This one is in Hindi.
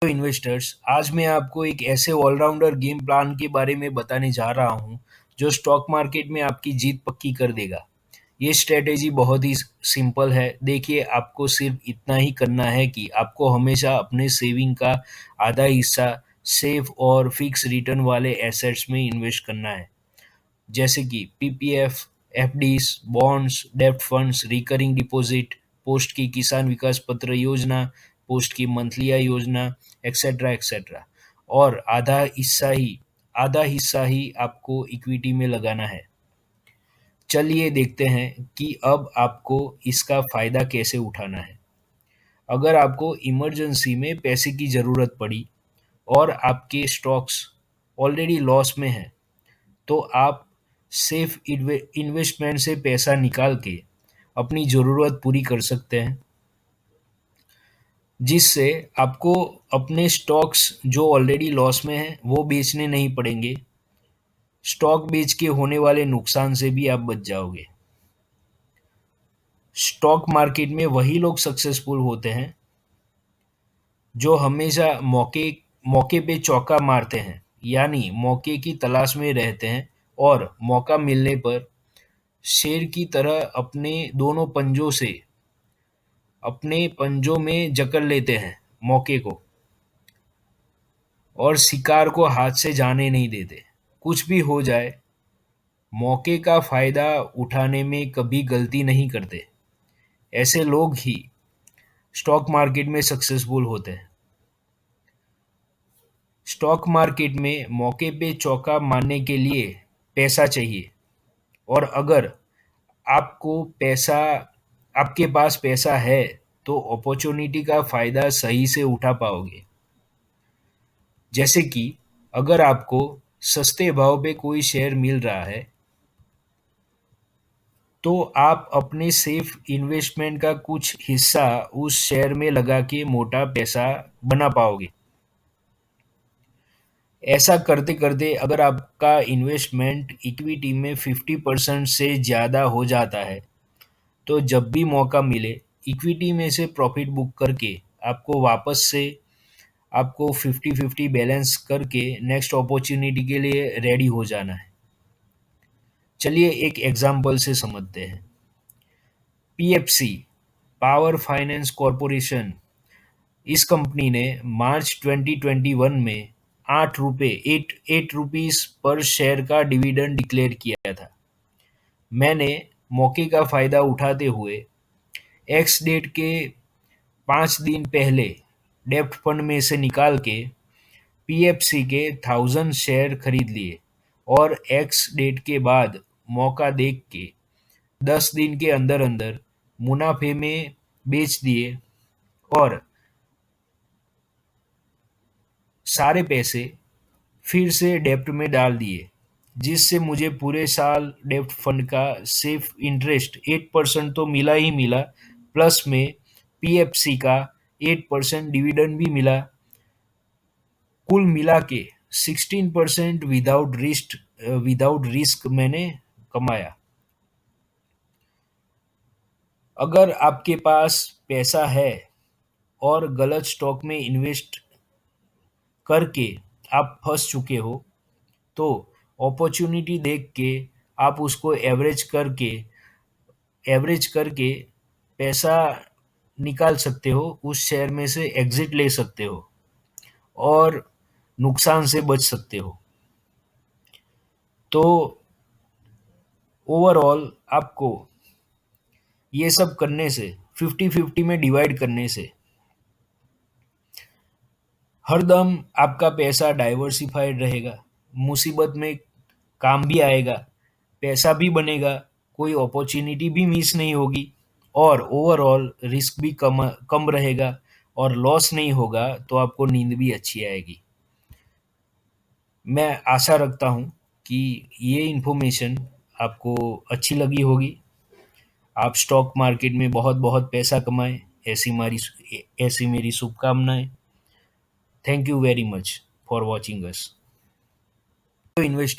तो इन्वेस्टर्स, आज मैं आपको एक ऐसे ऑलराउंडर गेम प्लान के बारे में बताने जा रहा हूं जो स्टॉक मार्केट में आपकी जीत पक्की कर देगा। ये स्ट्रेटेजी बहुत ही सिंपल है। देखिए, आपको सिर्फ इतना ही करना है कि आपको हमेशा अपने सेविंग का आधा हिस्सा सेफ और फिक्स रिटर्न वाले एसेट्स में इन्वेस्ट करना है, जैसे कि पीपीएफ, एफडीज, बॉन्ड्स, डेब्ट फंड्स, रिकरिंग डिपॉजिट, पोस्ट की किसान विकास पत्र योजना, पोस्ट की मंथली आय योजना, एक्सेट्रा एक्सेट्रा। और आधा हिस्सा ही आपको इक्विटी में लगाना है। चलिए देखते हैं कि अब आपको इसका फायदा कैसे उठाना है। अगर आपको इमरजेंसी में पैसे की ज़रूरत पड़ी और आपके स्टॉक्स ऑलरेडी लॉस में हैं, तो आप सेफ इन्वेस्टमेंट से पैसा निकाल के अपनी ज़रूरत पूरी कर सकते हैं, जिससे आपको अपने स्टॉक्स जो ऑलरेडी लॉस में हैं वो बेचने नहीं पड़ेंगे। स्टॉक बेच के होने वाले नुकसान से भी आप बच जाओगे। स्टॉक मार्केट में वही लोग सक्सेसफुल होते हैं जो हमेशा मौके मौके पे चौका मारते हैं, यानी मौके की तलाश में रहते हैं और मौका मिलने पर शेर की तरह अपने पंजों में जकड़ लेते हैं मौके को, और शिकार को हाथ से जाने नहीं देते। कुछ भी हो जाए, मौके का फायदा उठाने में कभी गलती नहीं करते। ऐसे लोग ही स्टॉक मार्केट में सक्सेसफुल होते हैं। स्टॉक मार्केट में मौके पे चौका मारने के लिए पैसा चाहिए, और अगर आपको पैसा आपके पास पैसा है तो अपॉर्चुनिटी का फायदा सही से उठा पाओगे। जैसे कि अगर आपको सस्ते भाव पे कोई शेयर मिल रहा है, तो आप अपने सेफ इन्वेस्टमेंट का कुछ हिस्सा उस शेयर में लगा के मोटा पैसा बना पाओगे। ऐसा करते करते अगर आपका इन्वेस्टमेंट इक्विटी में 50% से ज़्यादा हो जाता है, तो जब भी मौका मिले, इक्विटी में से प्रॉफिट बुक करके आपको 50-50 बैलेंस करके नेक्स्ट अपॉर्चुनिटी के लिए रेडी हो जाना है। चलिए एक एग्जांपल से समझते हैं। पीएफसी, पावर फाइनेंस कॉरपोरेशन, इस कंपनी ने मार्च 2021 में 8 रुपीस पर शेयर का डिविडेंड डिक्लेयर किया था। मैंने मौके का फ़ायदा उठाते हुए एक्स डेट के 5 दिन पहले डेब्ट फंड में से निकाल के पीएफसी के 1000 शेयर खरीद लिए, और एक्स डेट के बाद मौका देख के 10 दिन के अंदर अंदर मुनाफे में बेच दिए, और सारे पैसे फिर से डेब्ट में डाल दिए, जिससे मुझे पूरे साल डेब्ट फंड का सेफ इंटरेस्ट 8% तो मिला ही मिला, प्लस में पीएफसी का 8% डिविडेंड भी मिला। कुल मिला के 16% विदाउट रिस्क मैंने कमाया। अगर आपके पास पैसा है और गलत स्टॉक में इन्वेस्ट करके आप फंस चुके हो, तो अपॉर्चुनिटी देख के आप उसको एवरेज करके पैसा निकाल सकते हो, उस शेयर में से एग्जिट ले सकते हो और नुकसान से बच सकते हो। तो ओवरऑल आपको ये सब करने से, 50-50 में डिवाइड करने से, हरदम आपका पैसा डाइवर्सिफाइड रहेगा, मुसीबत में काम भी आएगा, पैसा भी बनेगा, कोई अपॉर्चुनिटी भी मिस नहीं होगी, और ओवरऑल रिस्क भी कम कम रहेगा, और लॉस नहीं होगा तो आपको नींद भी अच्छी आएगी। मैं आशा रखता हूँ कि ये इन्फॉर्मेशन आपको अच्छी लगी होगी। आप स्टॉक मार्केट में बहुत बहुत पैसा कमाएं, ऐसी मेरी शुभकामनाएं। Thank you very much for watching us. Invest